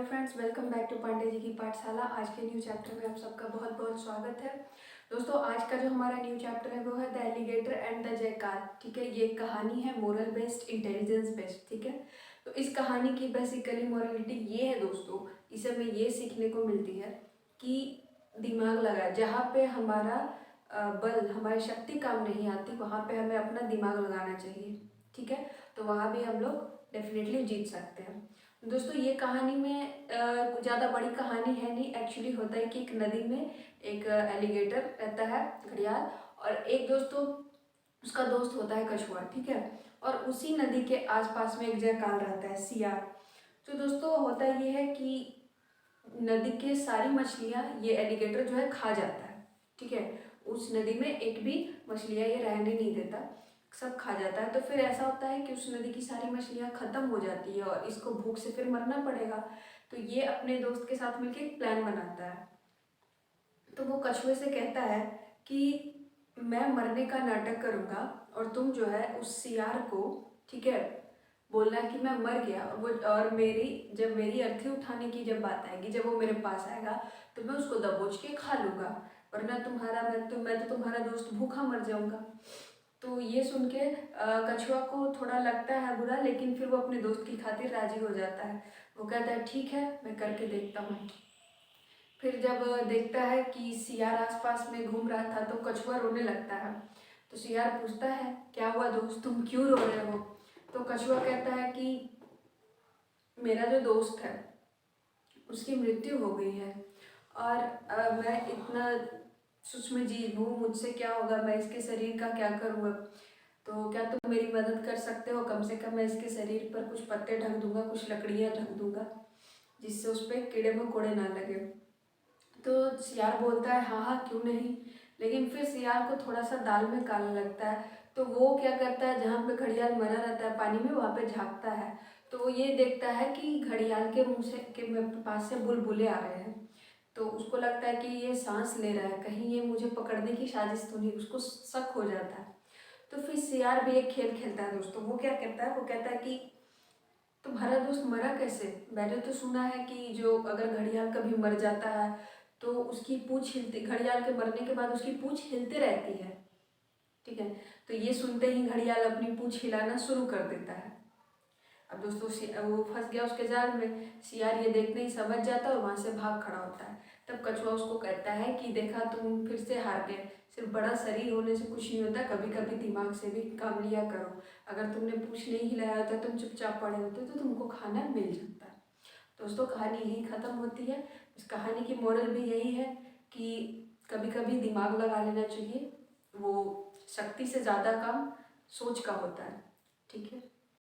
Friends, welcome back to Pandey ji की पाठशाला। आज के न्यू चैप्टर में आप सबका बहुत बहुत स्वागत है। दोस्तों, आज का जो हमारा न्यू चैप्टर है वो है द एलिगेटर एंड द जयकार। ठीक है, ये एक कहानी है मोरल बेस्ड, इंटेलिजेंस बेस्ड। ठीक है, तो इस कहानी की बेसिकली मॉरलिटी ये है दोस्तों, इसे हमें ये सीखने को मिलती है कि दिमाग लगाए। जहाँ पे हमारा बल, हमारी शक्ति काम नहीं आती, वहाँ पे हमें अपना दिमाग लगाना चाहिए। ठीक है, तो वहाँ भी हम लोग डेफिनेटली जीत सकते हैं। दोस्तों, ये कहानी में ज़्यादा बड़ी कहानी है नहीं। एक्चुअली होता है कि एक नदी में एक एलिगेटर रहता है, घड़ियाल, और एक दोस्तों उसका दोस्त होता है कछुआ। ठीक है, और उसी नदी के आसपास में एक जयकाल रहता है, सियार। तो दोस्तों, होता ये है कि नदी के सारी मछलियाँ ये एलिगेटर जो है खा जाता है। ठीक है, उस नदी में एक भी मछलियाँ ये रहने नहीं देता, सब खा जाता है। तो फिर ऐसा होता है कि उस नदी की सारी मछलियाँ ख़त्म हो जाती है और इसको भूख से फिर मरना पड़ेगा। तो ये अपने दोस्त के साथ मिलकर एक प्लान बनाता है। तो वो कछुए से कहता है कि मैं मरने का नाटक करूँगा और तुम जो है उस सियार को, ठीक है, बोलना है कि मैं मर गया, और वो और जब मेरी अर्थी उठाने की जब बात आएगी, जब वो मेरे पास आएगा तो मैं उसको दबोच के खा लूँगा, वरना मैं तो तुम्हारा दोस्त भूखा मर जाऊँगा। तो ये सुन के कछुआ को थोड़ा लगता है बुरा, लेकिन फिर वो अपने दोस्त की खातिर राजी हो जाता है। वो कहता है ठीक है, मैं करके देखता हूँ। फिर जब देखता है कि सियार आसपास में घूम रहा था तो कछुआ रोने लगता है। तो सियार पूछता है क्या हुआ दोस्त, तुम क्यों रो रहे हो? तो कछुआ कहता है कि मेरा जो दोस्त है उसकी मृत्यु हो गई है, और मैं इतना सूक्ष्म जीव हूँ, मुझसे क्या होगा, मैं इसके शरीर का क्या करूँ अब? तो क्या तुम मेरी मदद कर सकते हो? कम से कम मैं इसके शरीर पर कुछ पत्ते ढक दूंगा, कुछ लकड़ियाँ ढक दूंगा, जिससे उस पर कीड़े मकोड़े ना लगे। तो सियार बोलता है हाँ हाँ क्यों नहीं। लेकिन फिर सियार को थोड़ा सा दाल में काला लगता है। तो वो क्या करता है, जहाँ पे घड़ियाल मरा रहता है पानी में, वहाँ पे झाँकता है। तो वो ये देखता है कि घड़ियाल के मुँह से के पास से बुलबुले आ रहे हैं। तो उसको लगता है कि ये सांस ले रहा है, कहीं ये मुझे पकड़ने की साजिश तो नहीं, उसको शक हो जाता है। तो फिर सियार भी एक खेल खेलता है दोस्तों। वो क्या कहता है, वो कहता है कि तुम्हारा दोस्त मरा कैसे? मैंने तो सुना है कि जो अगर घड़ियाल कभी मर जाता है तो उसकी पूंछ हिलती, घड़ियाल के मरने के बाद उसकी पूंछ हिलते रहती है। ठीक है, तो ये सुनते ही घड़ियाल अपनी पूंछ हिलाना शुरू कर देता है। अब दोस्तों वो फंस गया उसके जाल में। सियार ये देखते ही समझ जाता है और वहाँ से भाग खड़ा होता है। तब कछुआ उसको कहता है कि देखा, तुम फिर से हार गए। सिर्फ बड़ा शरीर होने से कुछ नहीं होता, कभी कभी दिमाग से भी काम लिया करो। अगर तुमने पूंछ नहीं हिलाया होता, तुम चुपचाप पड़े होते, तो तुमको खाना मिल जाता है। दोस्तों, कहानी यही ख़त्म होती है। इस कहानी की मोरल भी यही है कि कभी कभी दिमाग लगा लेना चाहिए। वो शक्ति से ज़्यादा काम सोच का होता है। ठीक है।